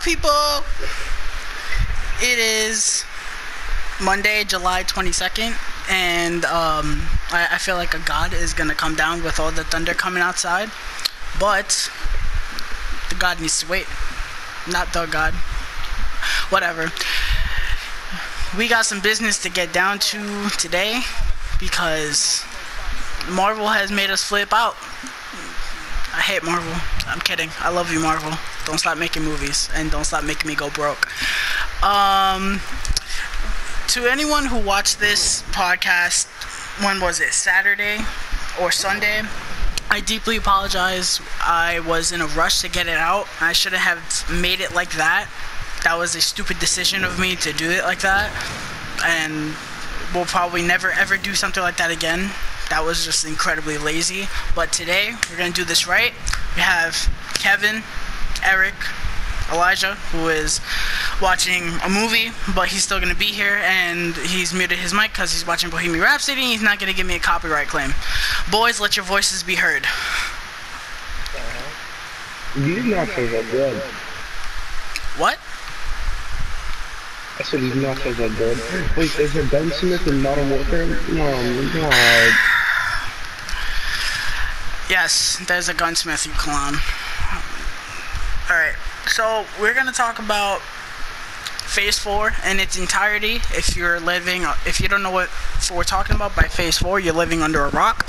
people? It is Monday, July 22nd, and I feel like a god is gonna come down with all the thunder coming outside, but the god needs to wait. Not the god. Whatever. We got some business to get down to today because Marvel has made us flip out. I hate Marvel. I'm kidding. I love you, Marvel. Don't stop making movies and don't stop making me go broke. To anyone who watched this podcast, when was it? Saturday or Sunday? I deeply apologize. I was in a rush to get it out. I shouldn't have made it like that. That was a stupid decision of me to do it like that. And we'll probably never ever do something like that again. That was just incredibly lazy. But today, we're going to do this right. We have Kevin, Eric, Elijah, who is watching a movie, but he's still going to be here, and he's muted his mic because he's watching Bohemian Rhapsody, and he's not going to give me a copyright claim. Boys, let your voices be heard. These nachos are good. What? I said these nachos are good. Wait, is there Ben Smith and Modern Warfare? Oh my god. Yes, there's a gunsmith, you clown. Alright, so we're going to talk about Phase 4 in its entirety. If you don't know what we're talking about by Phase 4, you're living under a rock.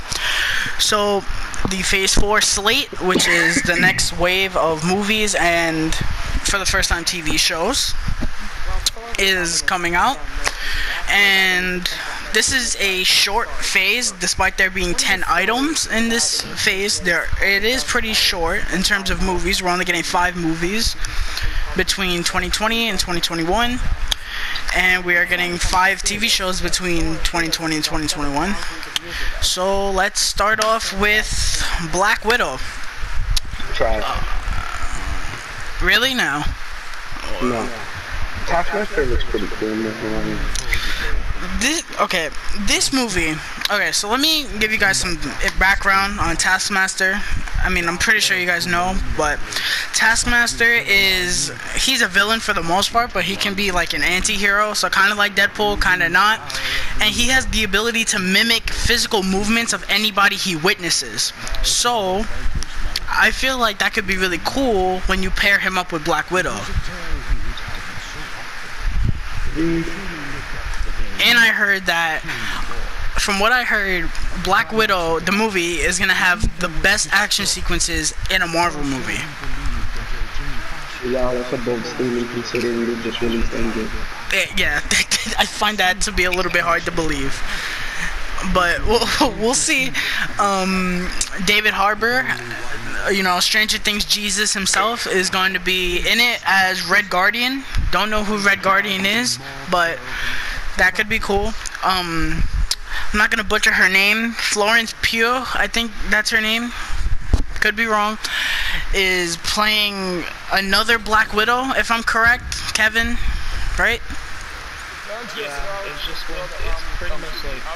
So, the Phase 4 slate, which is the next wave of movies and, for the first time, TV shows, is coming out. And this is a short phase, despite there being 10 items in this phase. It is pretty short in terms of movies. We're only getting 5 movies between 2020 and 2021, and we are getting 5 TV shows between 2020 and 2021. So let's start off with Black Widow. Try. Really now? No. Taskmaster looks pretty cool in this one. This movie. Okay, so let me give you guys some background on Taskmaster. I mean, I'm pretty sure you guys know, but Taskmaster he's a villain for the most part, but he can be like an anti-hero, so kind of like Deadpool, kind of not. And he has the ability to mimic physical movements of anybody he witnesses. So, I feel like that could be really cool when you pair him up with Black Widow. And I heard that, from what I heard, Black Widow, the movie, is going to have the best action sequences in a Marvel movie. Yeah, that's a bold statement considering they just released Endgame. Yeah, I find that to be a little bit hard to believe. But we'll see. David Harbour, Stranger Things Jesus himself, is going to be in it as Red Guardian. Don't know who Red Guardian is, but that could be cool. I'm not gonna butcher her name. Florence Pugh, I think that's her name. Could be wrong. Is playing another Black Widow, if I'm correct. Kevin, right? Yeah, it's pretty much like, I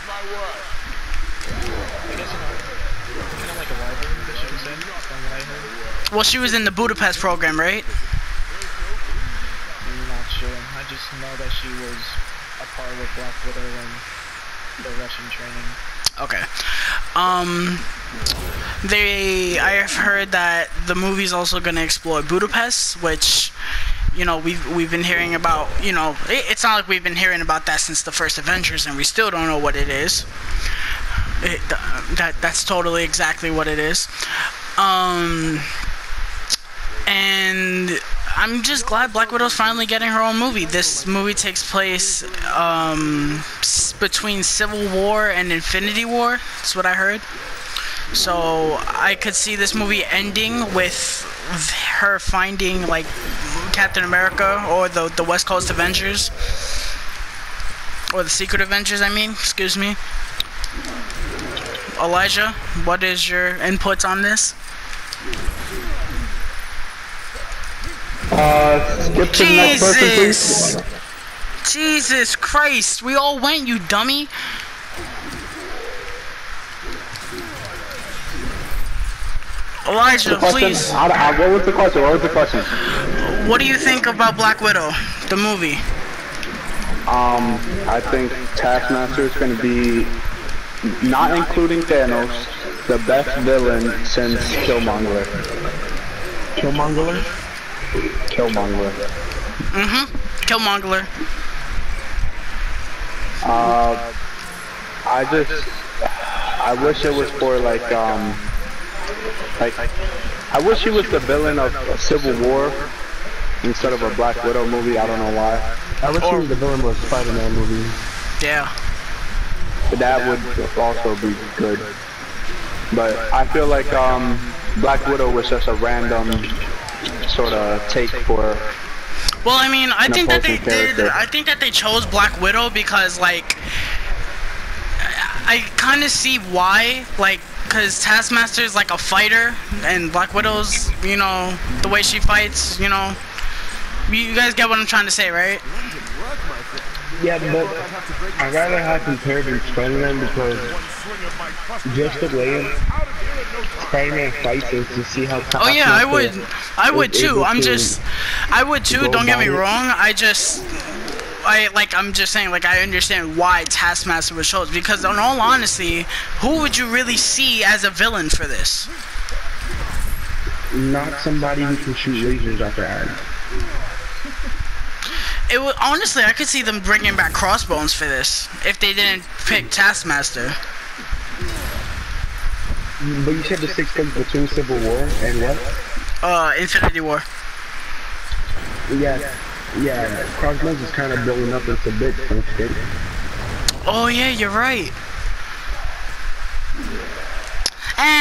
guess kind of like a rival that she was in, from what I heard. Well, she was in the Budapest program, right? I'm not sure. I just know that she was a part with Black Widow and the Russian training. Okay. I have heard that the movie's also going to explore Budapest, which, we've been hearing about. It's not like we've been hearing about that since the first Avengers, and we still don't know what it is. That's totally exactly what it is. And I'm just glad Black Widow's finally getting her own movie. This movie takes place between Civil War and Infinity War. That's what I heard. So I could see this movie ending with her finding like Captain America or the West Coast Avengers, or the Secret Avengers. Excuse me. Elijah, what is your inputs on this? Skip to the next person, please. Jesus Christ, we all went, you dummy. Elijah, please. What was the question? what do you think about Black Widow, the movie? I think Taskmaster is going to be, not including Thanos, the best villain since Killmonger. Killmonger? Killmonger. Killmonger. I wish it was for like I wish he was the villain of Civil War instead of a Black Widow movie. I don't know why. I wish he was the villain of a Spider-Man movie. Yeah. But that would also be good. But I feel like Black Widow was just a random sort of take for. Well, I mean, I think that they character. did. I think that they chose Black Widow because, like, I kind of see why. Like, because Taskmaster is like a fighter, and Black Widow's, you know, the way she fights, you know. You guys get what I'm trying to say, right? Yeah, but I'd rather have comparative Spider-Man because just the way Spider-Man fights is to see how. Oh yeah, I would too. I would too. Don't get me wrong. I'm just saying, like, I understand why Taskmaster was chosen because, in all honesty, who would you really see as a villain for this? Not somebody who can shoot lasers out their eyes. It would, honestly, I could see them bringing back Crossbones for this if they didn't pick Taskmaster. But you said the 6 months between Civil War and what? Infinity War. Yeah, Crossbones is kind of building up into bits, don't you think? Oh yeah, you're right.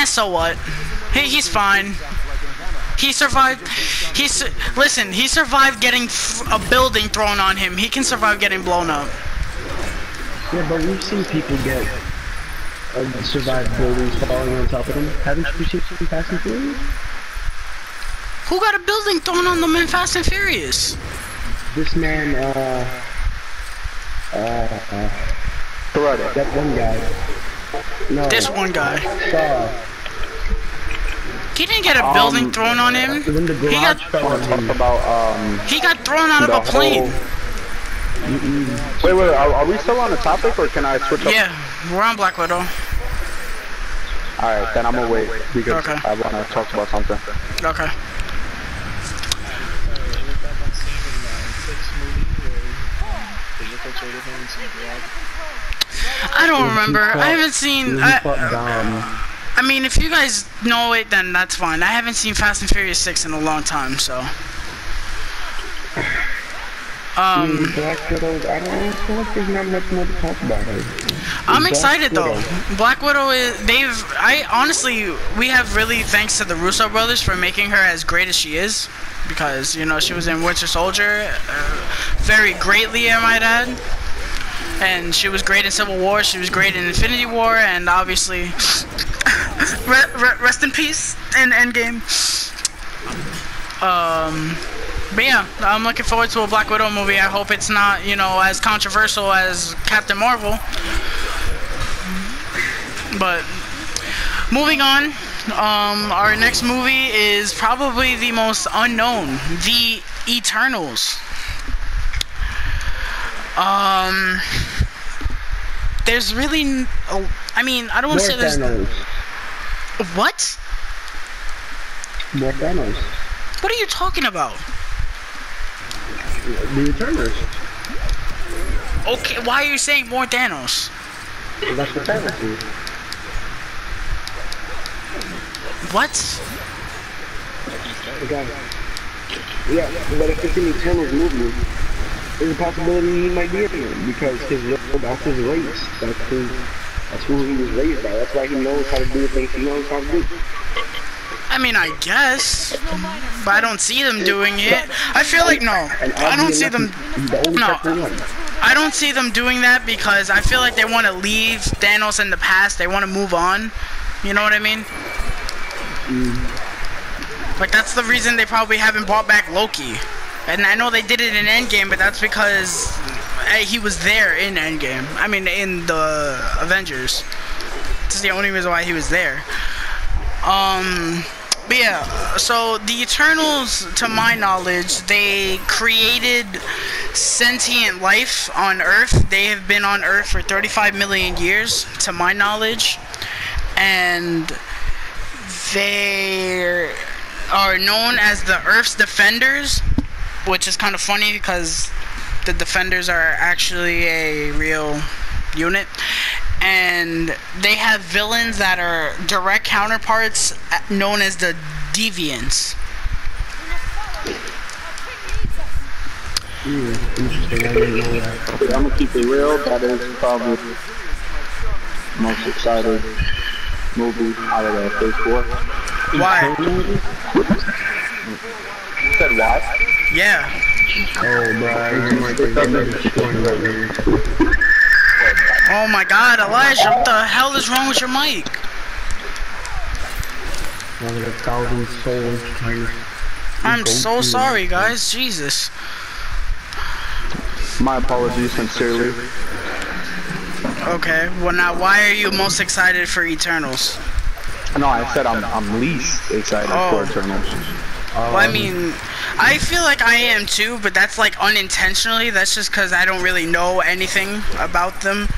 So what? He's fine. He survived. Listen, he survived getting a building thrown on him. He can survive getting blown up. Yeah, but we've seen people get survive buildings falling on top of them. Haven't you seen Fast and Furious? Who got a building thrown on them in Fast and Furious? This man, that one guy. No. This one guy. Saw. He didn't get a building thrown on him. When the garage fell on him. He got thrown out of a plane. Wait, are we still on the topic, or can I switch up? Yeah, we're on Black Widow. Alright, then I'm gonna wait, because Okay. I wanna talk about something. Okay. I don't remember. I haven't seen. I mean, if you guys know it, then that's fine. I haven't seen Fast and Furious 6 in a long time, so. Black Widow, I don't feel like there's not much more to talk about her. I'm excited though. Black Widow is. Honestly, we have really thanks to the Russo brothers for making her as great as she is. Because, you know, she was in Winter Soldier. Very greatly, I might add. And she was great in Civil War. She was great in Infinity War. And obviously. Rest in peace in Endgame. But yeah, I'm looking forward to a Black Widow movie. I hope it's not, you know, as controversial as Captain Marvel. But moving on, our next movie is probably the most unknown, The Eternals. There's really, I mean, I don't want to say there's. What? More Thanos. What are you talking about? The Eternals. Okay, why are you saying more Thanos? That's what Thanos is. What? Okay. Yeah, but if it's an Eternals movie, there's a possibility he might be in it because that's his race. That's who he was raised by. That's why he knows how to do the things he knows how to do. I mean, I guess, but I don't see them doing it. I feel like no, I don't see them. No, I don't see them doing that because I feel like they want to leave Thanos in the past. They want to move on. You know what I mean? Like that's the reason they probably haven't brought back Loki. And I know they did it in Endgame, but that's because he was there in Endgame. I mean, in the Avengers. That's the only reason why he was there. But yeah, so the Eternals, to my knowledge, they created sentient life on Earth. They have been on Earth for 35 million years, to my knowledge. And they are known as the Earth's Defenders, which is kind of funny because the Defenders are actually a real unit. And they have villains that are direct counterparts known as the Deviants. Interesting. I didn't know that. Okay, I'm gonna keep it real. That is probably the most excited movie out of the Phase 4. Why? You said why? Yeah. Oh, bro. Oh my god, Elijah, what the hell is wrong with your mic? One of the 1,000 souls trying to... I'm so sorry, guys. Jesus. My apologies, sincerely. Okay, well now, why are you most excited for Eternals? No, I said I'm least excited for Eternals. Well, I mean, I feel like I am too, but that's like unintentionally. That's just because I don't really know anything about them,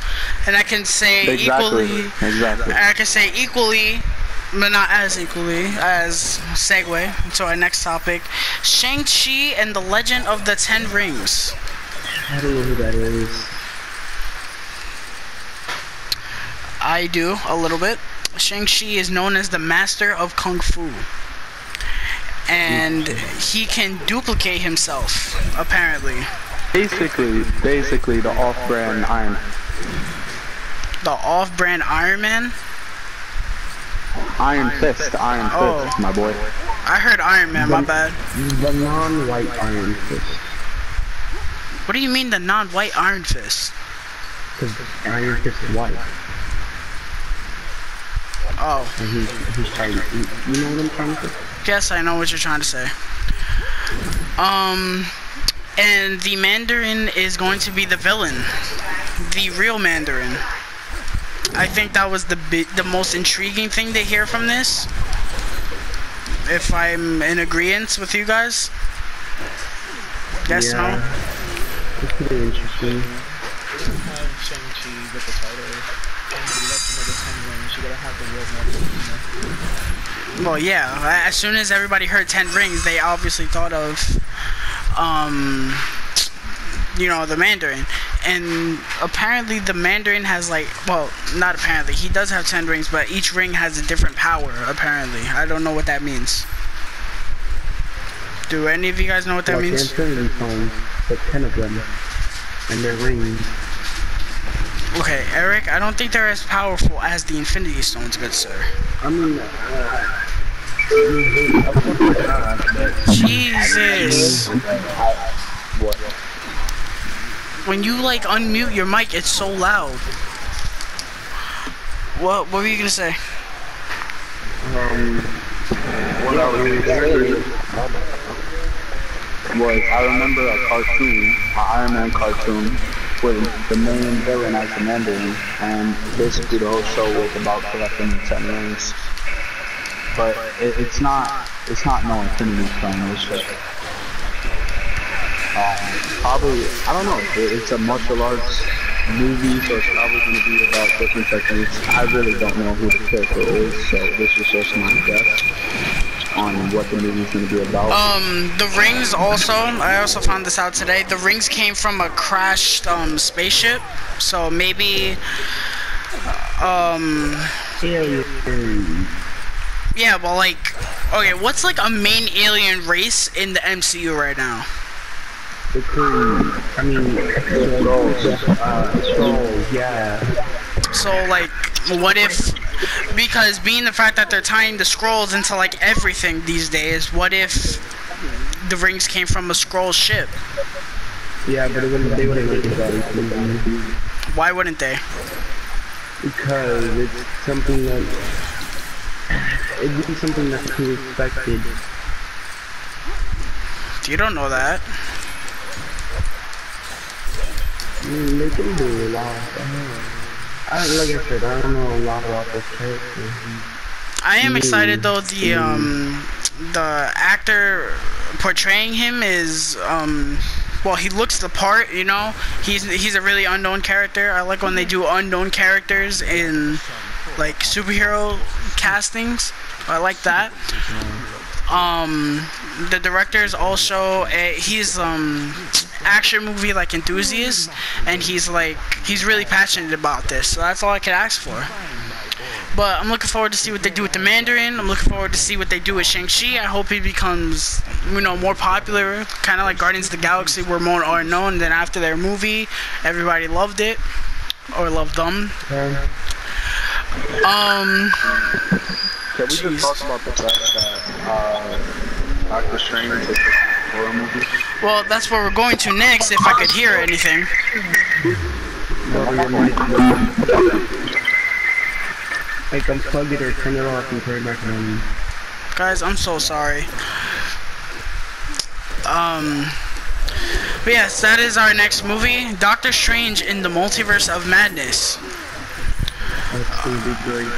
and I can say equally. I can say equally, but not as equally as segue to our next topic: Shang-Chi and the Legend of the Ten Rings. I don't know who that is. I do a little bit. Shang-Chi is known as the Master of Kung Fu. And he can duplicate himself, apparently. Basically the off-brand Iron. The off-brand Iron Man? Iron Fist, my boy. I heard Iron Man, my bad. The non-white Iron Fist. What do you mean the non-white Iron Fist? Because Iron Fist is white. Oh. And he's trying to, you know what I'm trying to say? Yes, I know what you're trying to say. And the Mandarin is going to be the villain. The real Mandarin. I think that was the most intriguing thing to hear from this. If I'm in agreement with you guys. Yes, yeah. no? It's pretty interesting. Have Shang-Chi with the title and the Legend of the Ten Rings. You gotta have the real Mandarin. Well, yeah. As soon as everybody heard 10 Rings, they obviously thought of, you know, the Mandarin. And apparently the Mandarin has like, well, not apparently, he does have 10 rings, but each ring has a different power, apparently. I don't know what that means. Do any of you guys know what that means? Infinity Stones, but 10 of them, and their rings. Okay, Eric, I don't think they're as powerful as the Infinity Stones, good sir. I mean, Jesus. What? When you like unmute your mic, it's so loud. What were you gonna say? What I was saying was I remember a cartoon, an Iron Man cartoon, with the main villain as the Mandarin, and basically the whole show was about collecting the 10 rings. But it's not no Infinity Stone, it's just probably, I don't know, it's a martial arts movie, so it's probably going to be about different techniques. I really don't know who the character is, so this is just my guess on what the movie's going to be about. The rings also, I also found this out today, the rings came from a crashed spaceship, so maybe yeah, but like, okay, what's like a main alien race in the MCU right now? The crew, I mean, Skrulls, yeah. So like, what if, because being the fact that they're tying the Skrulls into like everything these days, what if the rings came from a Skrull ship? Yeah, but they wouldn't make it that. Why wouldn't they? Because it's something that, it would be something that's too expected. You don't know that. They can do a lot. Like I said, I don't know a lot about this character. I am excited though. The actor portraying him is well, he looks the part. You know, he's a really unknown character. I like when they do unknown characters in like superhero castings. I like that. The director is also he's action movie like enthusiast, and he's really passionate about this. So that's all I could ask for. But I'm looking forward to see what they do with the Mandarin. I'm looking forward to see what they do with Shang-Chi. I hope he becomes, more popular, kind of like Guardians of the Galaxy, were more unknown. Then after their movie, everybody loved it or loved them. Yeah. Can we just talk about the fact that Doctor Strange is a horror movie? Well, that's where we're going to next. If I could hear anything. Like, unplug it or turn it off and turn it back on. Guys, I'm so sorry. But yes, that is our next movie, Doctor Strange in the Multiverse of Madness. That's gonna be great.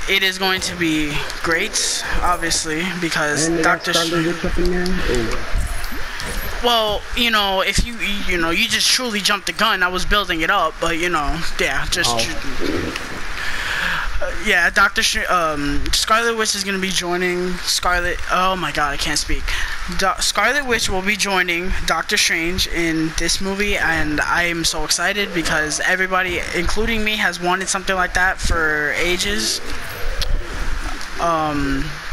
It is going to be great, obviously, because And Doctor Strange. Oh. Well, if you just truly jumped the gun. I was building it up, but yeah, just. Yeah, Scarlet Witch is going to be joining oh my god, I can't speak. Scarlet Witch will be joining Doctor Strange in this movie, and I am so excited because everybody, including me, has wanted something like that for ages.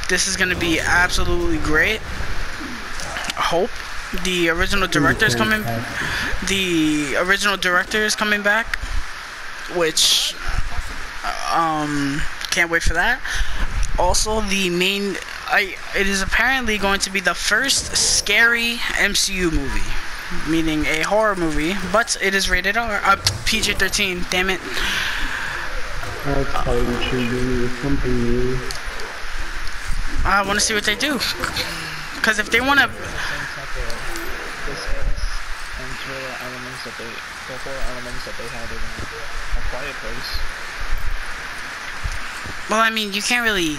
This is going to be absolutely great. I hope. The original director is coming back, which can't wait for that. Also, it is apparently going to be the first scary MCU movie, meaning a horror movie, but it is rated R, PG-13. Damn it. That's probably intriguing. Something new. I want to see what they do, because if they want to. The horror elements that they had in A Quiet Place. Well, I mean, you can't really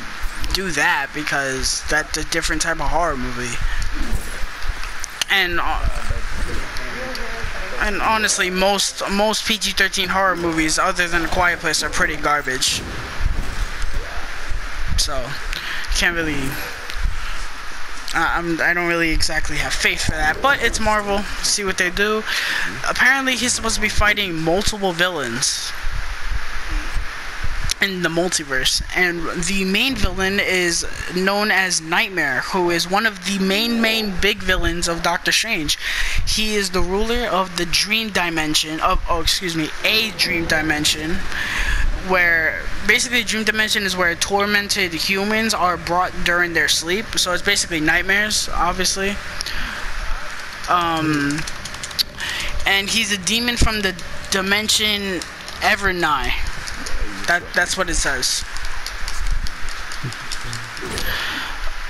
do that because that's a different type of horror movie. And honestly, most PG-13 horror movies, other than A Quiet Place, are pretty garbage. So, you can't really. I don't really exactly have faith for that, but it's Marvel. See what they do. Apparently, he's supposed to be fighting multiple villains in the multiverse, and the main villain is known as Nightmare, who is one of the main big villains of Doctor Strange. He is the ruler of the dream dimension a dream dimension, where basically dream dimension is where tormented humans are brought during their sleep. So it's basically nightmares, obviously. And he's a demon from the dimension Evernigh. That's what it says.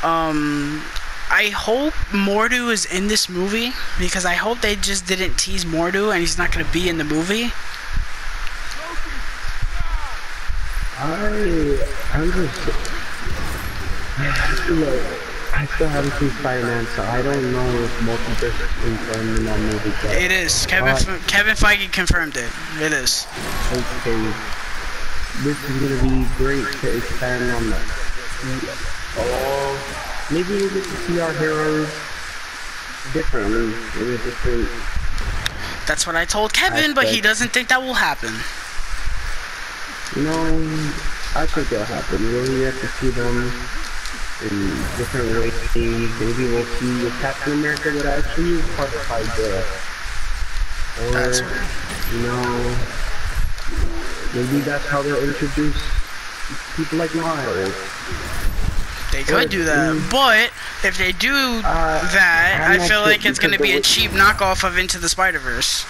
I hope Mordo is in this movie, because I hope they just didn't tease Mordo and he's not gonna be in the movie. I still haven't seen Spider-Man, so I don't know if multiverse is confirmed in that movie. It is. Kevin Feige confirmed it. It is. Okay. This is gonna be great to expand on that. Maybe we'll get to see our heroes differently, in a different. That's what I told Kevin, but he doesn't think that will happen. I think it'll happen. We'll have to see them in different ways. Maybe we'll see if Captain America would actually use part of Hydra. Or, maybe that's how they'll introduce people like Miles. They could do that, but if they do that, I feel like it's going to be a cheap knockoff of Into the Spider-Verse.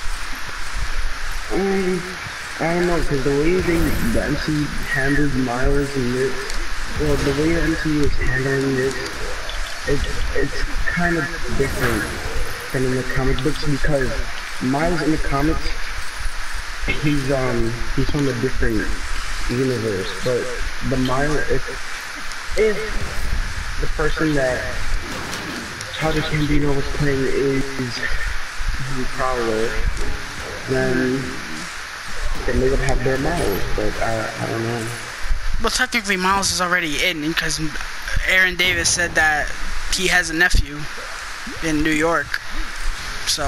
I don't know, because the way the MCU handled Miles in this, the way the MCU is handling this, it's kind of different than in the comic books, because Miles in the comics, he's from a different universe, but the Marvel, if the person that Childish Gambino was playing is Prowler, then they would have their Miles, but I don't know. Well, technically, Miles is already in because Aaron Davis said that he has a nephew in New York. So.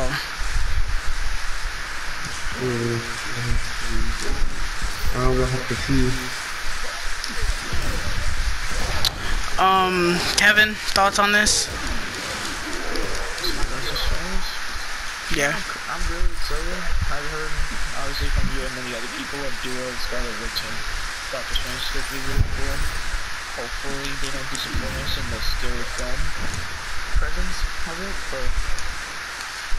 I will have to see. Kevin, thoughts on this? Yeah. I'm really excited. I've heard, obviously, from you and many other people of Duo, Scarlet Witch, and Doctor Strange could be really cool. Hopefully, they don't disappoint us in the still film presence of it, but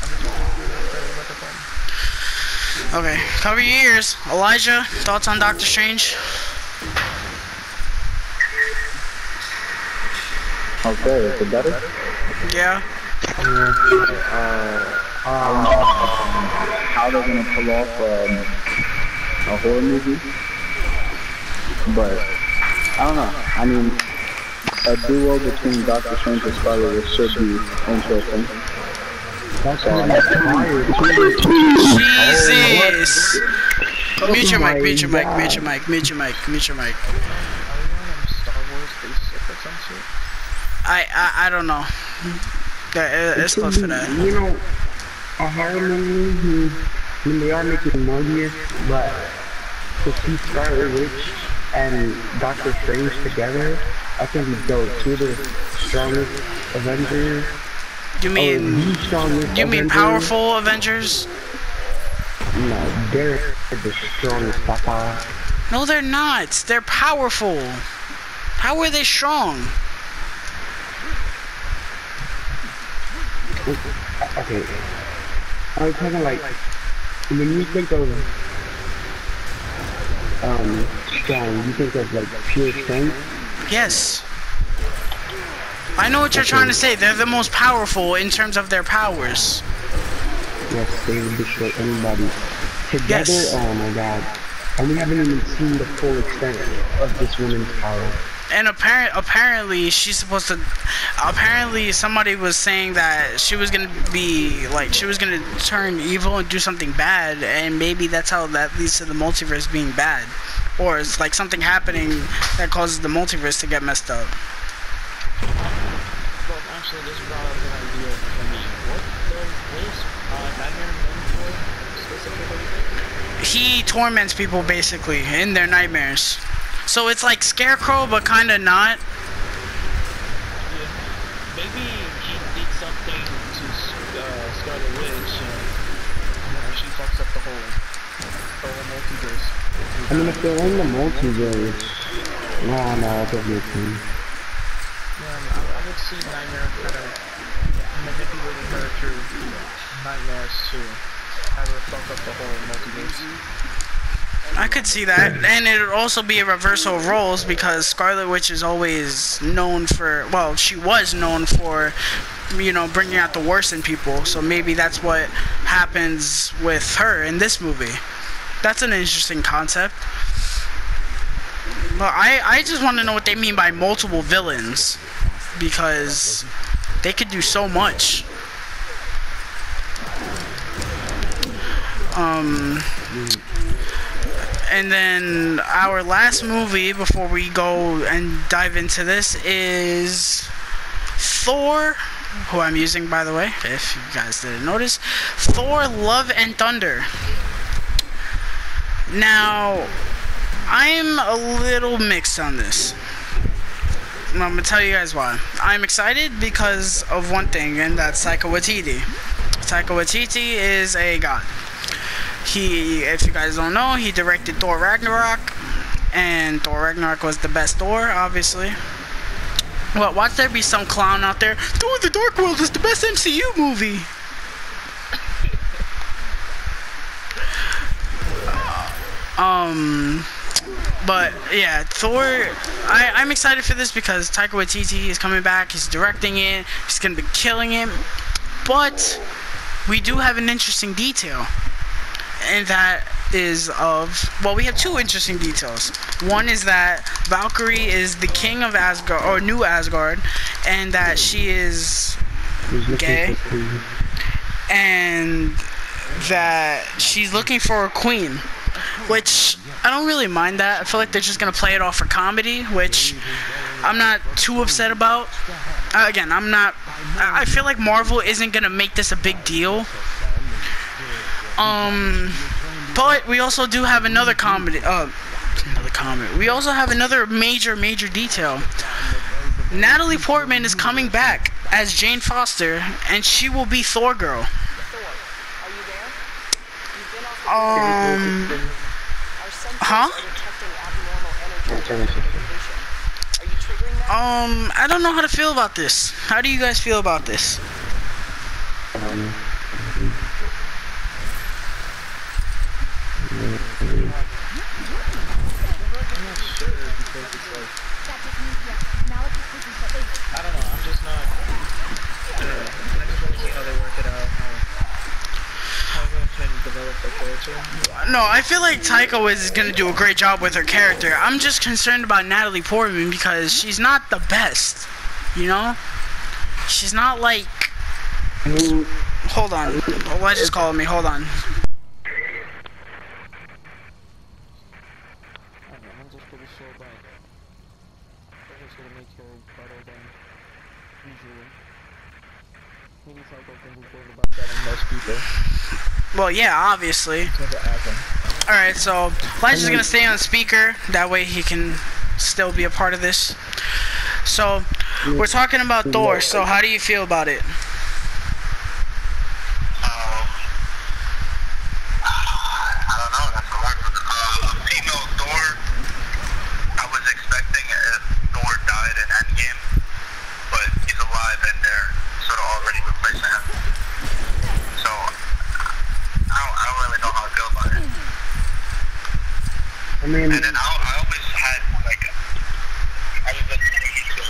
I'm just really excited about the film. Okay, cover your ears. Elijah, thoughts on Doctor Strange? Okay, is it better? Yeah. How they're gonna pull off a horror movie, but I don't know. I mean, a duo between Doctor Strange and Scarlet Witch should be interesting. Jesus! Mute your mic, mute your mic, mute your mic, mute your mic, mute your mic. Star Wars spaceship or some shit? I don't know. It's close for that. You know, a horror movie, I mean, they are making money, but to see Scarlet Witch and Doctor Strange together, I think it's dope. Two of the strongest Avengers. You mean powerful Avengers? No, they're the strongest, Papa. No, they're not. They're powerful. How are they strong? Okay. I'm talking like, when you think of, strong, you think of like pure strength? Yes. I know what you're trying to say. They're the most powerful in terms of their powers. Yes, they will destroy anybody. Together, Yes. Oh my god. And we haven't even seen the full extent of this woman's power. And apparently she's supposed to. Apparently somebody was saying that she was gonna be like she was gonna turn evil and do something bad, and maybe that's how that leads to the multiverse being bad, or it's like something happening that causes the multiverse to get messed up. Well, actually, this brought up an idea for me. What is Nightmare known for specifically? He torments people basically in their nightmares. So it's like Scarecrow, but kind of not. Yeah. Maybe he did something to Scarlet Witch, and she fucks up the whole multiverse. I mean, if they're in the multiverse, no, it doesn't make sense. Yeah, I would see Nightmare kind of manipulating her through nightmares to have her fuck up the whole multiverse. I could see that, and it would also be a reversal of roles because Scarlet Witch is always known for, well, she was known for, you know, bringing out the worst in people. So maybe that's what happens with her in this movie. That's an interesting concept. But I just want to know what they mean by multiple villains, because they could do so much. And then our last movie before we go and dive into this is Thor, who I'm using, by the way, if you guys didn't notice. Thor: Love and Thunder. Now, I'm a little mixed on this. I'm gonna tell you guys why. I'm excited because of one thing, and that's Taika Waititi. Taika Waititi is a god. He, if you guys don't know, he directed Thor Ragnarok, and Thor Ragnarok was the best Thor, obviously. Well, watch there be some clown out there, Thor the Dark World is the best MCU movie. But yeah, Thor, I'm excited for this because Taika Waititi is coming back, he's directing it, he's gonna be killing it. But we do have an interesting detail. and that is of, well, we have two interesting details. One is that Valkyrie is the king of Asgard, or New Asgard, and that she is gay, and that she's looking for a queen, which I don't really mind that. I feel like they're just gonna play it off for comedy, which I'm not too upset about. Again, I feel like Marvel isn't gonna make this a big deal. But we also do have another comment. We also have another major detail. Natalie Portman is coming back as Jane Foster, and she will be Thor Girl. Huh? I don't know how to feel about this. How do you guys feel about this? I don't know, I'm just not, I just want to see how they work it out, how they can develop their character. No, I feel like Taika is going to do a great job with her character. I'm just concerned about Natalie Portman because she's not the best, you know? She's not like... Hold on. Elijah's just calling me. Hold on. Well, yeah, obviously. Alright, so Elijah's gonna stay on speaker. That way he can still be a part of this. So, we're talking about Thor, so how do you feel about it? I don't know, that's hard. Female Thor, I was expecting if Thor died in Endgame, but he's alive and they're sort of already replacing him. So, I don't really know how I feel about it. I mean, and then I always had, like, I was listening to the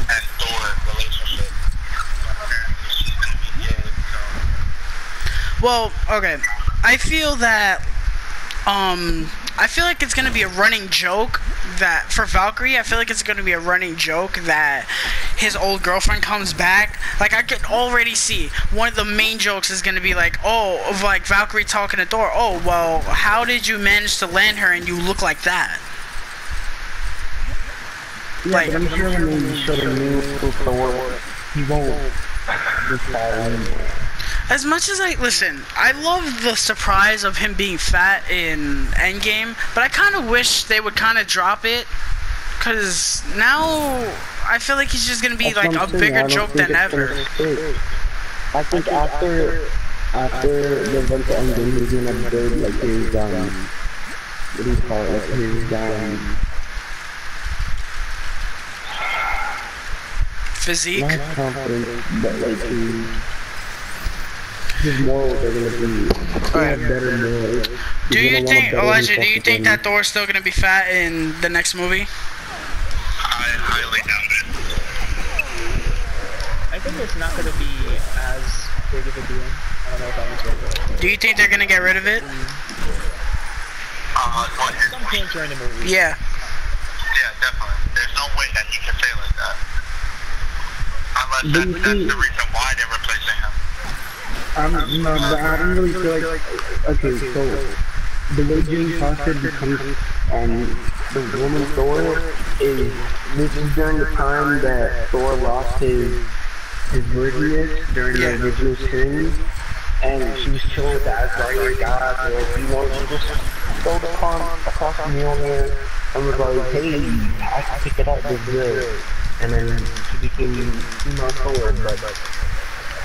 and Thor relationship. She's gonna be gay, so. Well, okay. I feel that, I feel like it's gonna be a running joke that, for Valkyrie, I feel like it's gonna be a running joke that his old girlfriend comes back. Like, I can already see one of the main jokes is gonna be like, oh, of like Valkyrie talking to Thor, oh, well, how did you manage to land her and you look like that? yeah, Like, but I'm sure when they show the new Thor, he won't just anymore. as much as I love the surprise of him being fat in Endgame, but I kind of wish they would kind of drop it, because now I feel like he's just going to be like a bigger joke than ever. I think after the events of Endgame, he's going to build like his, what do you call it, like his, Physique? not confidence, but like his morals are gonna be better morals. Do you think, Elijah, do you think that Thor's still gonna be fat in the next movie? I highly doubt it. I think it's not going to be as big of a deal. I don't know if that answers it. Do you think they're gonna get rid of it? What? At some point during the movie. Yeah. Yeah, definitely. There's no way that he can say like that. Unless that's the reason why they're replacing him. No, but I don't really feel like, okay, so, the way Jane Foster becomes, the woman Thor is, this is during the time that Thor lost his virginity during the original series, and she was chilling with the Asgardian gods, or, you know, she just stole the palm across the Mjolnir, and was like, hey, I can pick it up, it's good. And then she became female Thor, but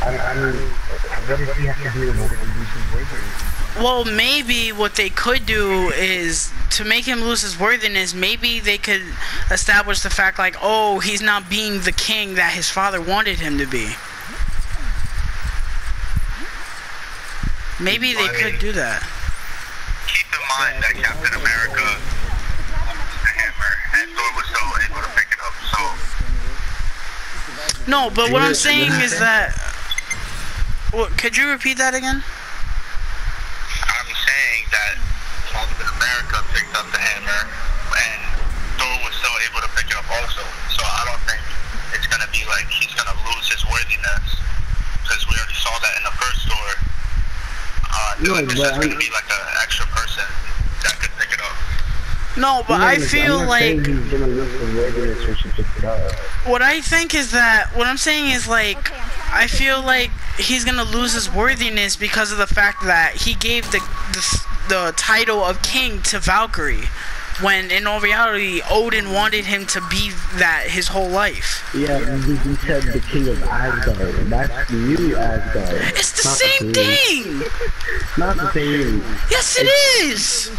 I mean, what does he have to do to lose his worthiness? Well, maybe what they could do is, to make him lose his worthiness, maybe they could establish the fact like, oh, he's not being the king that his father wanted him to be. Maybe they could do that. Keep in mind that Captain America lost the hammer, and Thor was still able to pick it up, so... No, but what I'm saying is that... What, could you repeat that again? picked up the hammer, and Thor was still able to pick it up also. So I don't think it's gonna be like he's gonna lose his worthiness, because we already saw that in the first Thor. I feel like there's just gonna be like an extra person that could pick it up. No, but I feel like what I think is that what I'm saying is like I feel like he's gonna lose his worthiness because of the fact that he gave the title of king to Valkyrie, when in all reality Odin wanted him to be that his whole life. Yeah, he said the king of Asgard. That's new Asgard. It's the same thing. Not the same. Yes, it is.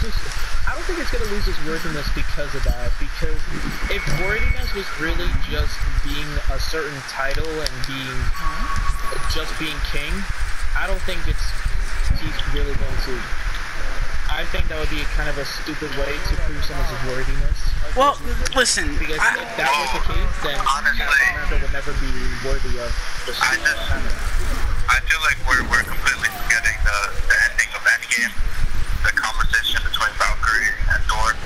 I don't think it's gonna lose its worthiness because of that, because if worthiness was really just being a certain title and just being king, I don't think he's really going to. I think that would be kind of a stupid way to prove someone's worthiness. Well, listen. Because if that was the case, then honestly, Captain America would never be worthy of the I feel like we're completely forgetting the ending of Endgame, the conversation between Valkyrie and Thor.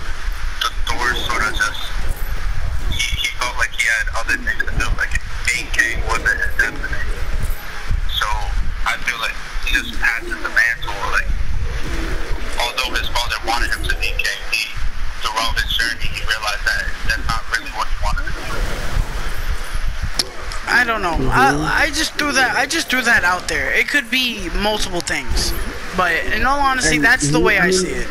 Thor sort of just he felt like he had other things to do, like being king wasn't his destiny. So I feel like he just passes the mantle, like. Although his father wanted him to be king, throughout his journey, he realized that that's not really what he wanted to do. I don't know. I just threw that out there. It could be multiple things, but in all honesty, that's the way I see it.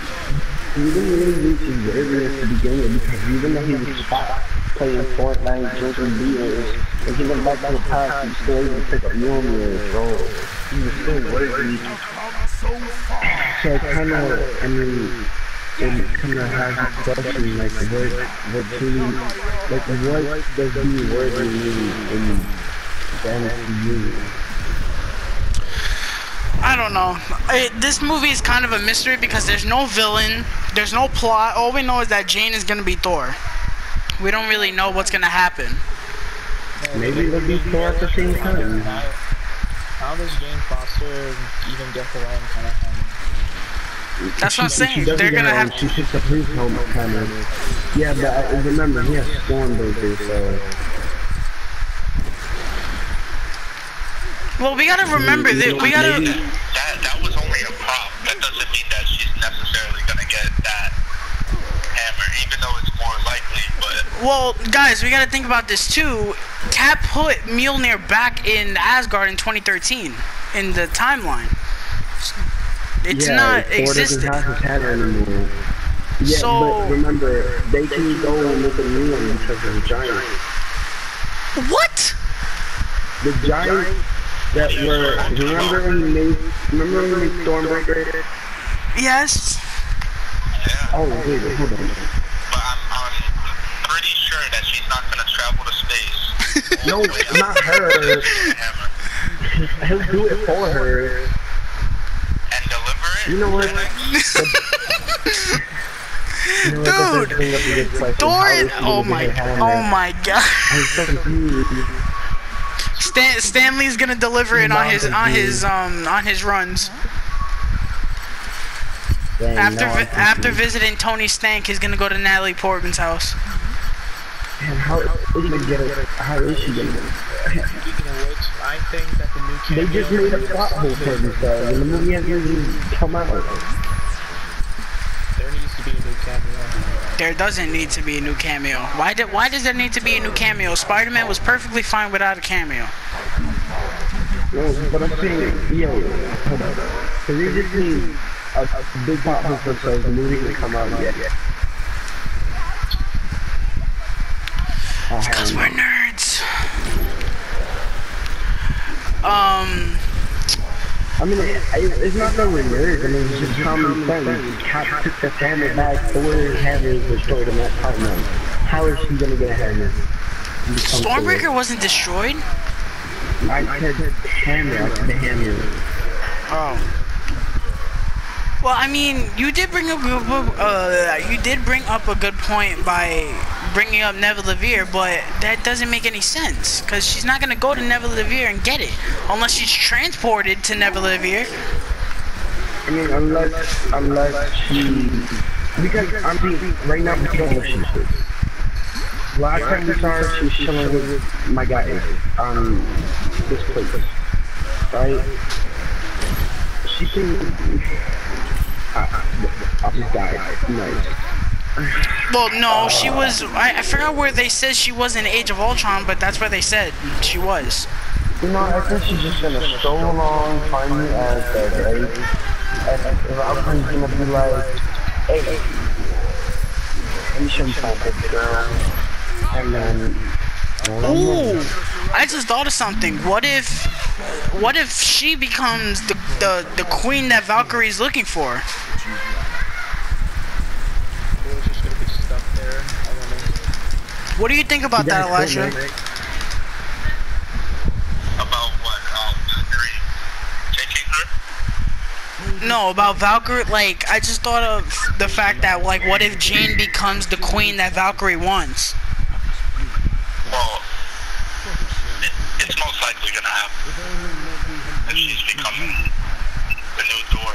He didn't really reach his worthiness to begin with, because even though he was spot playing Fortnite, drinking beers, and he went back to the past, he still even picked up Mjolnir, so he was still worthy. So it kind of, I mean, it kind of has a question, like, what truly, like, what does being worthy mean in the MCU? I don't know. This movie is kind of a mystery because there's no villain, there's no plot. All we know is that Jane is gonna be Thor. We don't really know what's gonna happen. Maybe they'll be Thor at the same time. How does Jane Foster even get her own kind of helmet? That's what I'm saying. They're gonna have. She picks up his helmet, kind of. Yeah, but remember, he has Stormbreaker, so. Well, we gotta remember that we gotta. That was only a prop. That doesn't mean that she's necessarily gonna get that hammer, even though it's more likely. But well, guys, we gotta think about this too. Cap put Mjolnir back in Asgard in 2013 in the timeline. It's not existent. Thor doesn't have his hammer anymore. Yeah, so, but remember, they can go and look at new one because of the giant. What? The giant that were, remember when we made Stormbreaker? Yes. yeah. Oh, wait, hold on. But I'm pretty sure that she's not gonna travel to space. No, not her. He'll do it for her. And deliver it? You know what? Dude, Thor is, oh my god. I'm so confused. Stanley's gonna deliver it on his runs. Dang, After visiting Tony Stank, he's gonna go to Natalie Portman's house. Man, how is she gonna get it? How is she gonna get it? Speaking of which, I think that the new cameo... They just made a plot hole for themselves, and the movie hasn't even come out. There needs to be a new cameo. There doesn't need to be a new cameo. Why does there need to be a new cameo? Spider-Man was perfectly fine without a cameo. No, but I'm saying, yo, hold on. Because they just need a big plot hole for themselves, the movie can come out yet. Because we're nerds. I mean, it's not that we're nerds. I mean, it's just common sense. Cap took the hammer back, Thor's hammer is destroyed in that timeline. How is she gonna get a hammer? Stormbreaker wasn't destroyed? I said hammer, I said the hammer. Oh. Well, I mean, you did bring up a good point by bringing up Neville Levere, but that doesn't make any sense because she's not gonna go to Neville Levere and get it unless she's transported to Neville Levere. I mean, unless she Because I'm being, right now we don't listen to it. Last time we saw her, she was chilling with my guys on this place, right? She can. I'll just die. Nice. Well, no, she was. I forgot where they said she was in Age of Ultron, but that's where they said she was. You know, I think she's just gonna stroll along, find me as right? And Valkyrie's gonna be like, hey, let me show you something, girl. And then, Ooh, I just thought of something. What if she becomes the queen that Valkyrie's looking for? Or just gonna be stuck there. I don't know. What do you think about that, Elijah? About what? Valkyrie taking her? No, about Valkyrie. Like, I just thought of the fact that, like, what if Jane becomes the queen that Valkyrie wants? Well, it's most likely gonna happen. If she's becoming the new Thor.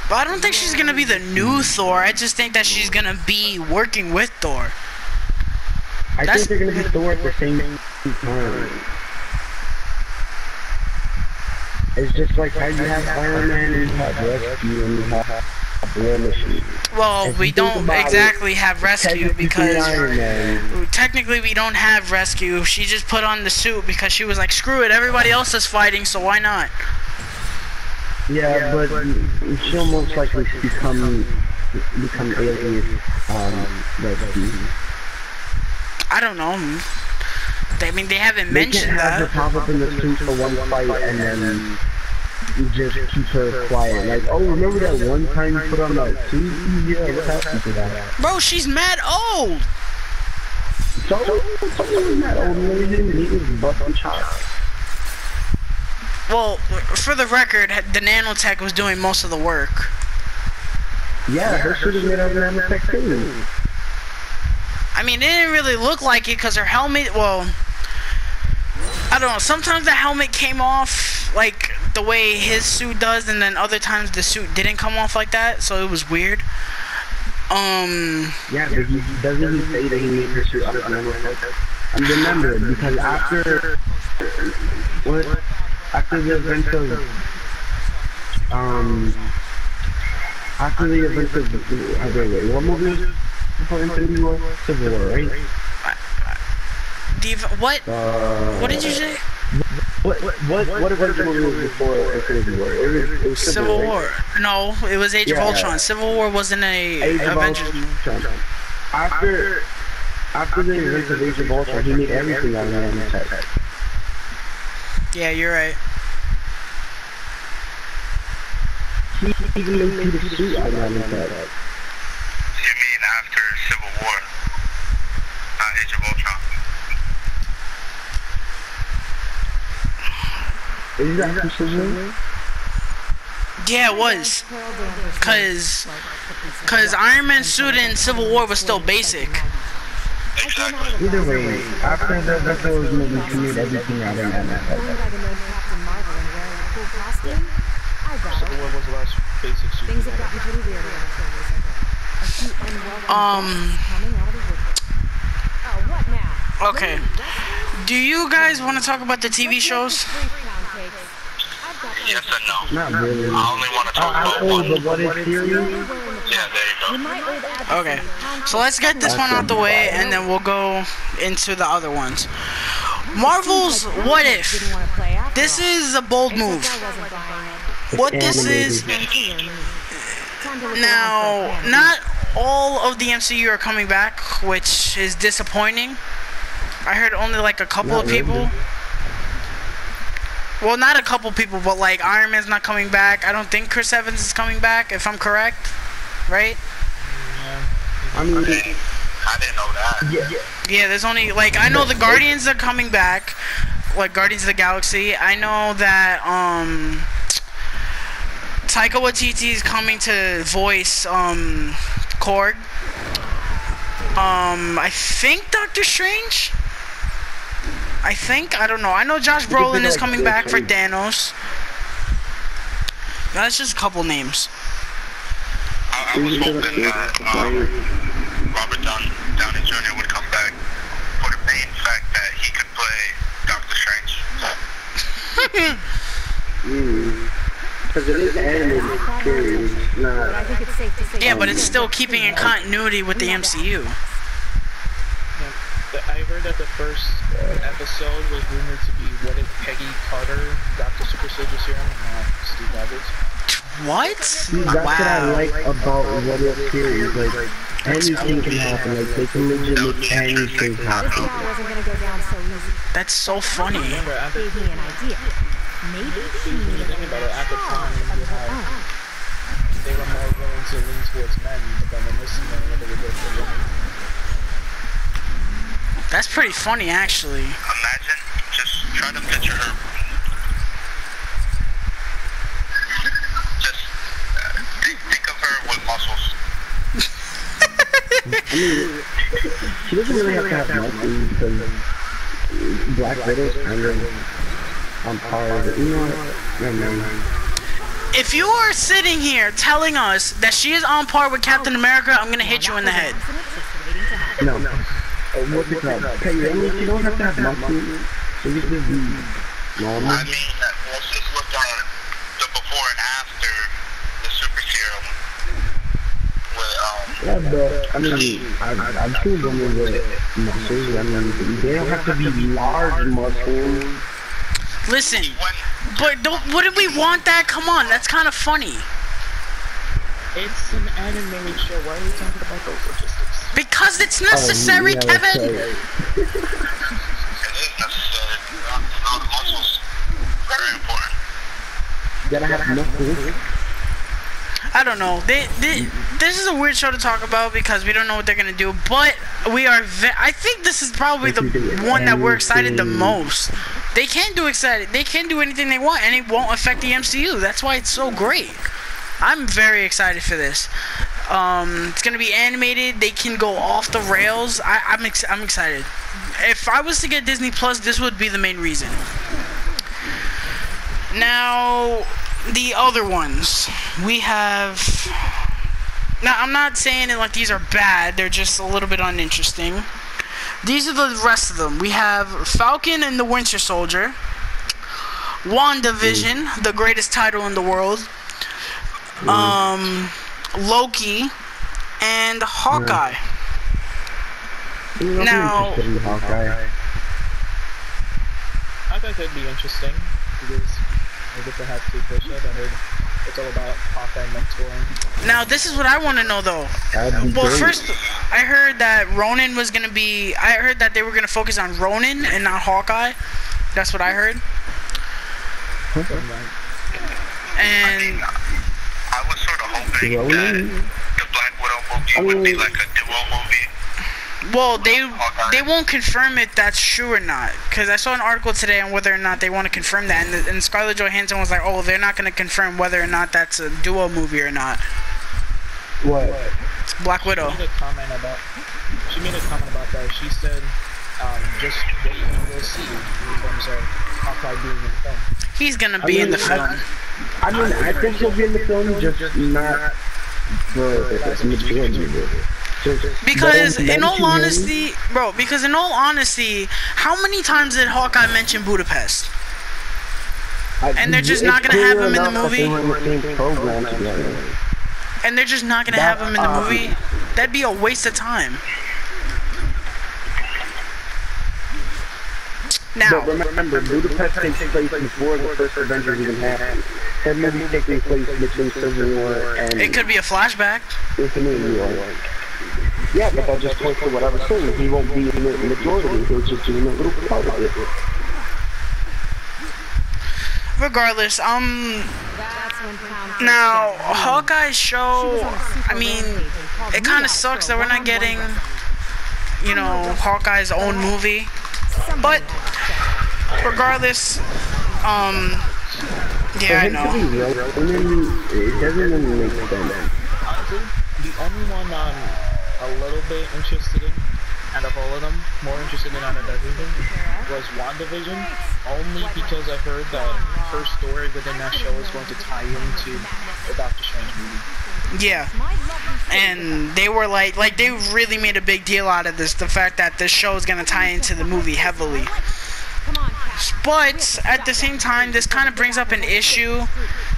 But I don't think she's gonna be the new Thor. I just think that she's gonna be working with Thor. I think they're gonna be Thor at the same time. It's just like how you have Iron Man and you have Rescue and you have War Machine. Well, we don't exactly have Rescue because technically we don't have Rescue. She just put on the suit because she was like, screw it, everybody else is fighting, so why not? Yeah, but she'll most likely become Alias Rescue. I don't know. I mean, they haven't mentioned they can't have that. her pop up in the suit for one fight and then just keep her quiet. Like, oh, remember that one time you put on that suit? Yeah, what happened to that? Bro, she's mad old. So was mad old. We didn't need his busting chops. Well, for the record, the nanotech was doing most of the work. Yeah, her suit is made out of nanotech too. I mean, it didn't really look like it because her helmet, well, I don't know, sometimes the helmet came off like the way his suit does, and then other times the suit didn't come off like that, so it was weird. Yeah, but he doesn't even say that he made her suit out of nanotech. And remember, because after the events of what movie was before Infinity War? Civil War, right? What? What did you say? What Avengers movie was before Infinity War? It was Civil War. War. No, it was Age of Ultron. Civil War wasn't a Avengers movie. After the events of Age of Ultron, he made everything out of nanotech. Yeah, you're right. He even made the suit out of nanotech. You mean after Civil War, not Age of Ultron? Is that for Civil War? Yeah, it was. Cause Iron Man's suit in Civil War was still basic. Exactly. Either way, after the rest of those movies, he made everything out of nanotech. Civil War was the last basic suit. Things have gotten pretty weird around what now? Okay. Do you guys want to talk about the TV shows? Yes and no. Not really. I only want to talk about one. The What If theory? Yeah, there you go. Okay. So let's get this one out the way, and then we'll go into the other ones. Marvel's What If. This is a bold move. What this is... Now, not all of the MCU are coming back, which is disappointing. I heard only like a couple of people. Well, not a couple people, but like Iron Man's not coming back. I don't think Chris Evans is coming back, if I'm correct. Right? I mean, I didn't know that. Yeah, there's only like I know the Guardians are coming back, like Guardians of the Galaxy. I know that Taika Waititi is coming to voice Korg. I think Doctor Strange. I don't know. I know Josh Brolin is coming back for Thanos. That's just a couple names. I I was hoping that Robert Downey Jr. would come back for the main fact that he could play Doctor Strange. Because it is animated series. But I think it's safe to say. Yeah, but it's still keeping in continuity with the MCU. I heard that the first episode was rumored to be What If Peggy Carter got the Super Soldier Serum and not Steve Rogers. What? See, that's what I like about what if series. Like, anything can happen. Like, they can legit make anything This happen. gal wasn't gonna go down so easy. That's so funny. Remember, at the, Gave me an idea. Maybe she when you needed think about it, at the time, of you her had, own. they were more willing to lean towards men, but then in this scenario, they would go for women. That's pretty funny, actually. Imagine, just try to picture her. Just think of her with muscles. I mean, she doesn't really have to have muscles because Black Widow's kind of on par with it. You know what? Never mind. If you are sitting here telling us that she is on par with Captain America, I'm gonna hit you in the head. No. What's it called? Okay, I mean, you don't have to have muscles. So you just be normal. I mean, let's just look at the before and after the super serum. With, Yeah, but I mean, I've seen women with muscles. I mean, they don't have to be large muscles. Listen, but wouldn't we want that? Come on, that's kind of funny. It's an animated show. Why are we talking about those logistics? Because it's necessary, yeah, Kevin. that's right. it is necessary. All the muscles. Very important. You gotta have muscles. I don't know. This is a weird show to talk about because we don't know what they're gonna do. But we are. I think this is probably the one that we're excited the most. They can do excited. They can do anything they want, and it won't affect the MCU. That's why it's so great. I'm very excited for this. It's gonna be animated. They can go off the rails. I'm excited. If I was to get Disney Plus, this would be the main reason. Now, the other ones we have. Now, I'm not saying it like these are bad. They're just a little bit uninteresting. These are the rest of them. We have Falcon and the Winter Soldier, WandaVision, the greatest title in the world, Loki, and Hawkeye. Now, I think that'd be interesting because I get to have two push up. I heard it's all about Hawkeye mentoring. now this is what I want to know though. Well, first, I heard that Ronan was gonna be. I heard that they were gonna focus on Ronan and not Hawkeye. That's what I heard. And I was sort of hoping that the Black Widow movie would be like a duo movie. well, they won't confirm if that's true or not. Cause I saw an article today on whether or not they want to confirm that, and Scarlett Johansson was like, "Oh, they're not gonna confirm whether or not that's a duo movie or not." What? Black Widow. She made a comment about that. She said, just wait and we'll see in terms of Hawkeye being in the film. He's gonna be in the film. I mean, I think he'll be in the film, just not for the majority of it. Because in all honesty, bro, how many times did Hawkeye mention Budapest? And they're just not gonna have him in the movie? And they're just not gonna have him in the movie? That'd be a waste of time. Now, but remember, Budapest takes place before the first Avengers even happened. That movie's taking place between Civil War and it could be a flashback. Infinity War. Yeah, but they'll just point to whatever scene. He won't be in the majority. He'll just do a little part of it. Regardless, That's when pound now, Hawkeye's show, I mean, it kind of sucks that we're not getting, you know, Hawkeye's own movie. But, regardless, yeah, I know. It doesn't really make sense. Honestly, the only one I'm a little bit interested in out of all of them, more interested in out of everything, was WandaVision, only because I heard that her story within that show is going to tie into the Doctor Strange movie. Yeah. And they were like they really made a big deal out of this, the fact that this show is going to tie into the movie heavily. But at the same time, this kind of brings up an issue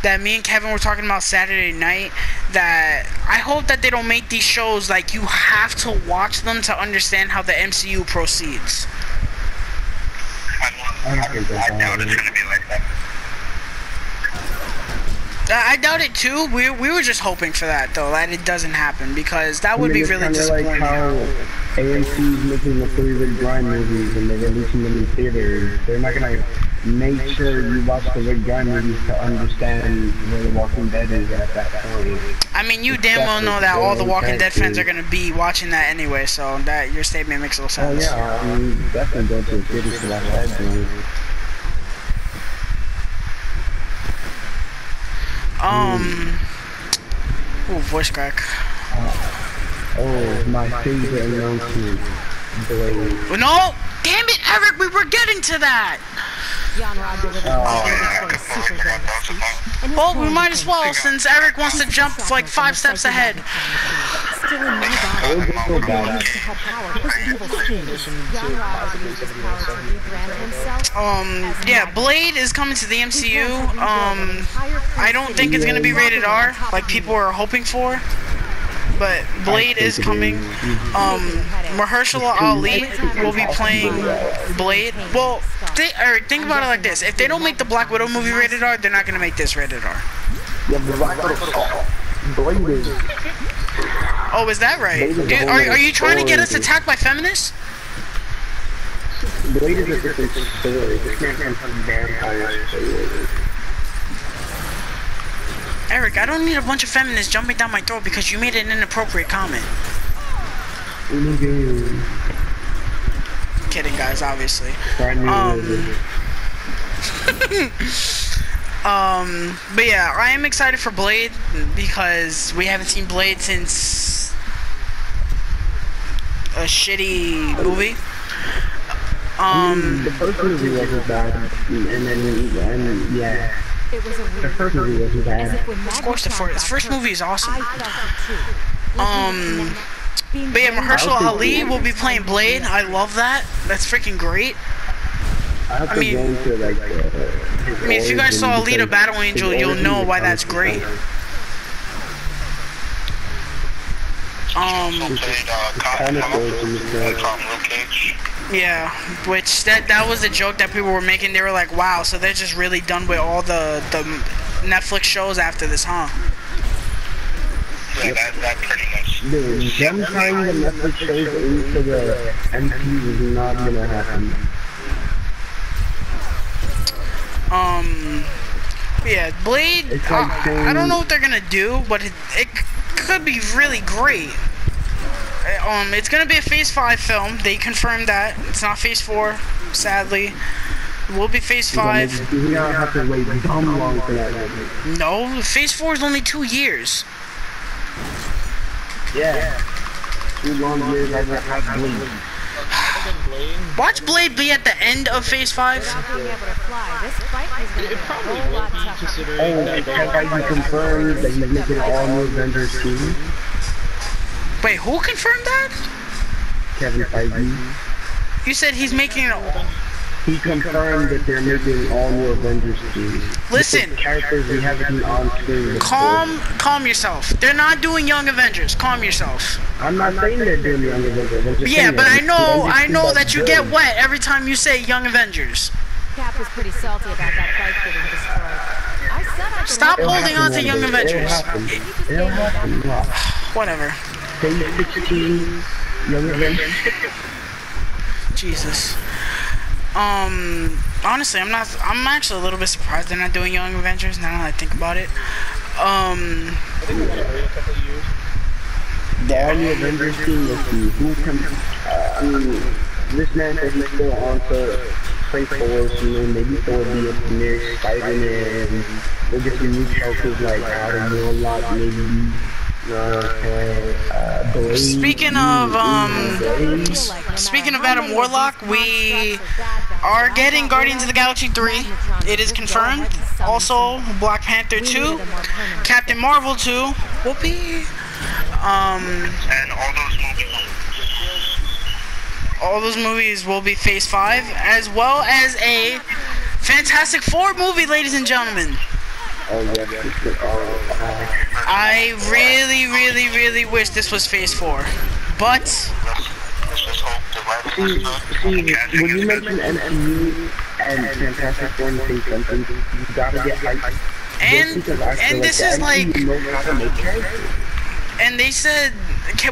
that me and Kevin were talking about Saturday night, that I hope that they don't make these shows like you have to watch them to understand how the MCU proceeds. I doubt it's gonna be like that. I doubt it too. We were just hoping for that though, that it doesn't happen, because that would be really disappointing. Like how AMC's making the 3 Rick Grimes movies and they're releasing them in theaters. They're not gonna make sure you watch the Rick Grimes movies to understand where The Walking Dead is at that point. I mean, you damn well know that all the Walking Dead fans are gonna be watching that anyway, so that your statement makes a little sense. Oh yeah, I mean, definitely go to the theaters to watch that joint. Ooh, voice crack. Oh, my favorite announcement. Blade. No! Damn it, Eric, we were getting to that! Well, we might as well, since Eric wants to jump like 5 steps ahead. Yeah, Blade is coming to the MCU. I don't think it's gonna be rated R, like people are hoping for. But Blade is coming. Mahershala Ali will be playing Blade. Well, think about it like this: if they don't make the Black Widow movie rated R, they're not gonna make this rated R. Oh, is that right? Dude, are you trying to get us attacked by feminists? Blade is a different story. This man comes from vampires. Eric, I don't need a bunch of feminists jumping down my throat because you made an inappropriate comment. Kidding, guys, obviously. But yeah, I am excited for Blade because we haven't seen Blade since a shitty movie. The first movie wasn't bad, and yeah. The first movie wasn't bad. Of course, the first movie is awesome. But yeah, Mahershala Ali will be playing Blade. I love that. That's freaking great. I mean, if you guys saw Alita Battle Angel, you'll know why that's great. Yeah, which that was a joke that people were making. They were like, wow, so they're just really done with all the Netflix shows after this, huh? Yeah, that pretty much. Dude, them tying the Netflix shows into the MCU is not gonna happen. Yeah, Blade, It's like I don't know what they're gonna do, but it could be really great. It's gonna be a Phase 5 film. They confirmed that. It's not Phase 4, sadly. It will be Phase 5. We're gonna have to wait dumb long for that movie. No, Phase 4 is only 2 years. Yeah. 2 long years I have Blade. Watch Blade be at the end of Phase 5. It probably will be, considering Oh, Kevin confirmed that he's making all new Avengers team. Wait, who confirmed that? Kevin Feige. You said he's making it. He confirmed that they're making all new Avengers teams. Listen, Characters we haven't seen on screen before. calm yourself. They're not doing Young Avengers. Calm yourself. I'm not saying they're doing Young Avengers. Yeah, but I know that you get wet every time you say Young Avengers. Cap was pretty salty about that bike getting destroyed. I said I could Stop holding on to Young Avengers. It'll happen. Whatever. Phase 16, Young Avengers. Jesus. Honestly, I'm actually a little bit surprised they're not doing Young Avengers now that I think about it. The all new Avengers team, let's see, who can, this man said he's still on to play Thor, so maybe Thor will be a premiere Spider-Man, we'll get some new characters like Adam Warlock, maybe, Okay. Blade. Speaking of Adam Warlock, we are getting Guardians of the Galaxy 3. It is confirmed. Also, Black Panther 2, Captain Marvel 2 will be. And All those movies will be Phase 5, as well as a Fantastic Four movie, ladies and gentlemen. Oh, yeah. I really wish this was Phase 4. But See, when you mention MCU and Fantastic Four and say something, you gotta get hyped. and this is like, and they said,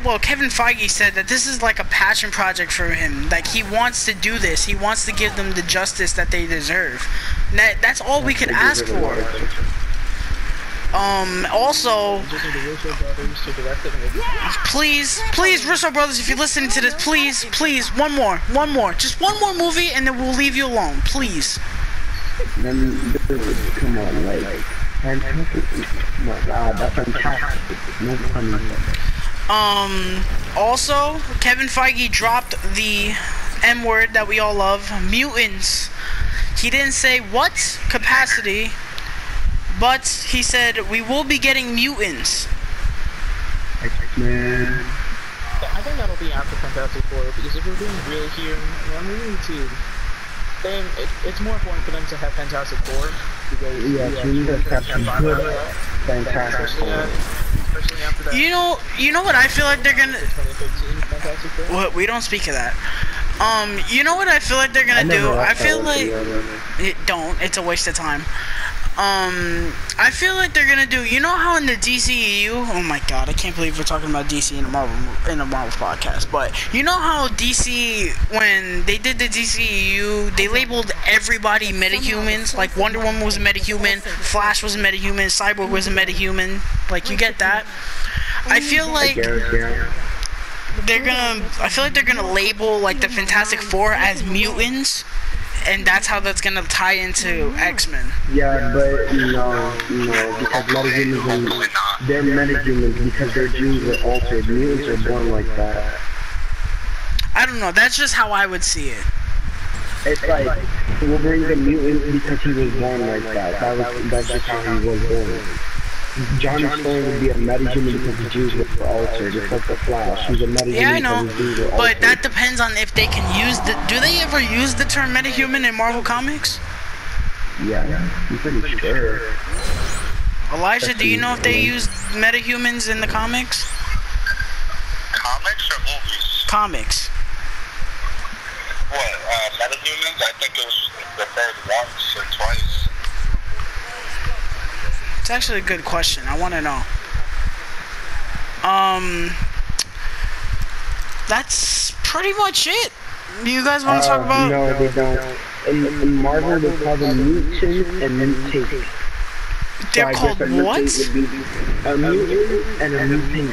well, Kevin Feige said that this is like a passion project for him. Like, he wants to do this. He wants to give them the justice that they deserve. That's all we could ask for. Also, please, Russo Brothers, if you're listening to this, please, one more, just one more movie, and then we'll leave you alone, please. Come on, like, fantastic. My God, that's fantastic. No funny. Also, Kevin Feige dropped the M word that we all love, mutants. He didn't say what capacity, but he said we will be getting mutants. Man. I think that'll be after Fantastic Four, because if we're being real here, we need to. It's more important for them to have Fantastic Four, because we need to have some good Fantastic Four. You know what I feel like they're gonna. What, we don't speak of that. You know what I feel like they're gonna do? I feel like it's a waste of time. I feel like they're gonna do. You know how in the DCEU? Oh my God, I can't believe we're talking about DC in a Marvel podcast. But you know how DC, when they did the DCEU, they labeled everybody metahumans. Like Wonder Woman was a metahuman, Flash was a metahuman, Cyborg was a metahuman. Like, you get that? I feel like they're gonna label like the Fantastic Four as mutants. And that's how that's gonna tie into X-Men. Yeah, but no, because metahumans, they're metahumans because their genes are altered. Mutants are born like that. I don't know. That's just how I would see it. It's like Wolverine's a mutant because he was born like that. That's just how he was born. Johnny Storm would be a metahuman because the genes were altered. It's like the Flash. He's a metahuman. Yeah, I know. But that depends on if they can use the. Do they ever use the term metahuman in Marvel Comics? Yeah, I'm pretty sure. Elijah, do you know if they use metahumans in the comics? Comics or movies? Comics. What, metahumans? I think it was referred once or twice. It's actually a good question. I want to know. That's pretty much it. Do you guys want to talk about? No, they don't. In Marvel, they call them mutants and mutate. They're called what? A mutant and a mutant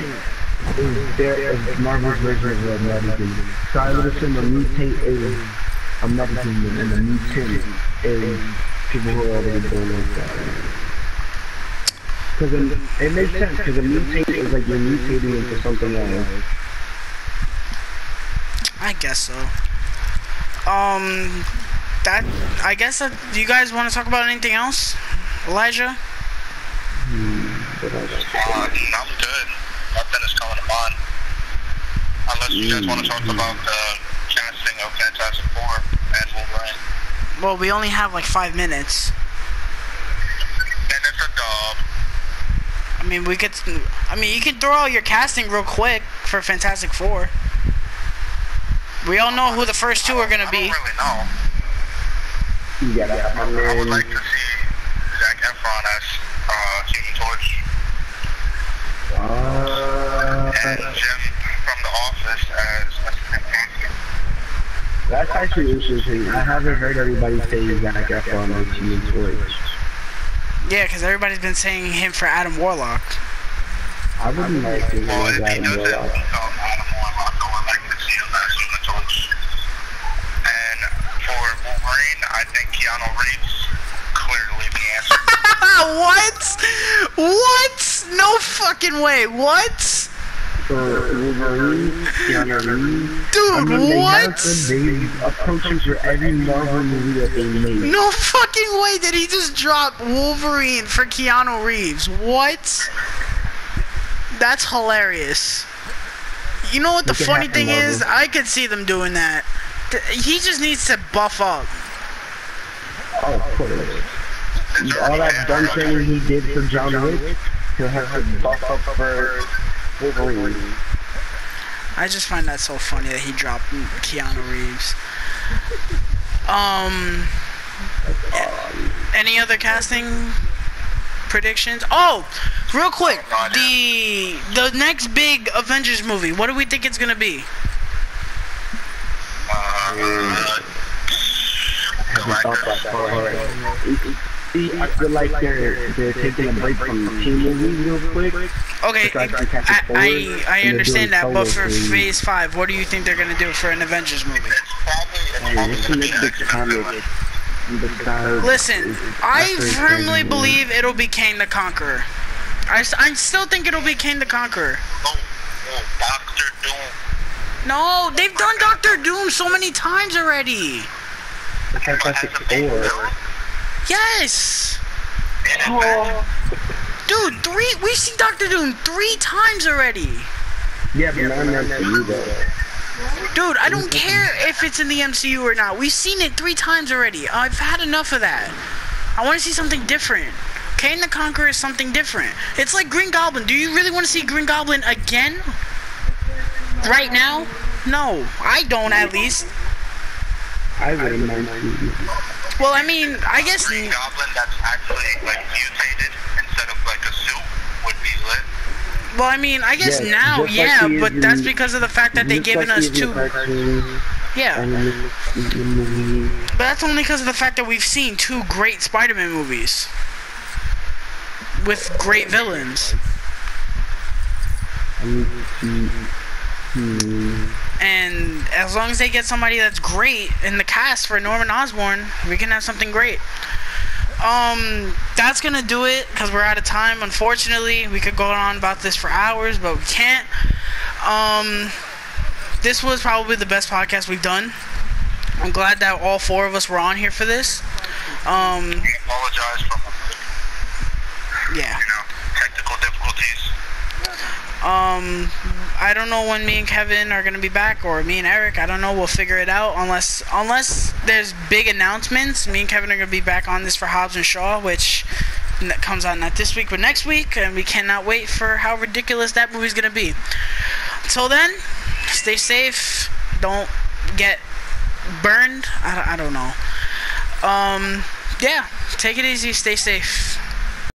is Marvel's version of a metahuman. So I would assume a mutate is a metahuman and a mutant is people who are already born like that. Because it makes sense, because a mutate is like you're mutating into something else. I guess so. I guess that, do you guys want to talk about anything else? Elijah? I'm good. Nothing is coming to mind. Unless you guys want to talk about the casting of Fantastic Four and Wolverine. Well, we only have like 5 minutes. And it's a dub. I mean, you can throw out your casting real quick for Fantastic Four. We all know who the first two are gonna be. I don't really know. Yeah, I would like to see Zac Efron as Human Torch. And Jim from The Office as Mr. Fantastic. That's actually interesting. I haven't heard everybody say Zac Efron as Human Torch. Yeah, because everybody's been saying him for Adam Warlock. I wouldn't like to Well, if he Adam does it, Warlock. Adam Warlock, I would like to see him as Human Torch. And for Wolverine, I think Keanu Reeves clearly the answer. What? No fucking way. What? For Wolverine, Keanu Reeves. Dude, They what? approach him for every Marvel movie that they made. No fucking way did he just drop Wolverine for Keanu Reeves. What? That's hilarious. You know what the Make it funny happen, thing is? Marvel. I could see them doing that. He just needs to buff up. Oh, of course. All that gun training he did for John Wick, he'll have to buff up for Wolverine. I just find that so funny that he dropped Keanu Reeves. Any other casting predictions? Oh, real quick, the next big Avengers movie. What do we think it's gonna be? I feel like they're taking a break from the team movies real quick. Okay, I understand that, but for solo Phase 5, what do you think they're gonna do for an Avengers movie? Listen, I firmly believe it'll be Kang the Conqueror. I still think it'll be Kang the Conqueror. Doctor Doom. No, they've done Doctor Doom so many times already. Yes. Dude, we've seen Doctor Doom 3 times already. Yeah, but not in the MCU though. Dude, I don't care if it's in the MCU or not. We've seen it 3 times already. I've had enough of that. I want to see something different. Kang the Conqueror is something different. It's like Green Goblin. Do you really want to see Green Goblin again? Right now? No, I don't at least. I wouldn't mind seeing it. Well, I mean, I guess... Green Goblin that's actually like mutated instead of like a suit would be lit. Well, I mean, I guess Yeah, now, just like yeah, he is but in- that's because of the fact that they've Just given like us he is in 2... the cartoon Yeah, and in the movie. but that's only because of the fact that we've seen 2 great Spider-Man movies. With great villains. And as long as they get somebody that's great in the cast for Norman Osborn, we can have something great. That's gonna do it because we're out of time. Unfortunately, we could go on about this for hours, but we can't. This was probably the best podcast we've done. I'm glad that all 4 of us were on here for this. Apologize for Yeah. technical difficulties. I don't know when me and Kevin are gonna be back, or me and Eric. I don't know. We'll figure it out. Unless there's big announcements, me and Kevin are gonna be back on this for Hobbs and Shaw, which comes out not this week but next week, and we cannot wait for how ridiculous that movie's gonna be. Until then, stay safe. Don't get burned. I don't know. Yeah. Take it easy. Stay safe.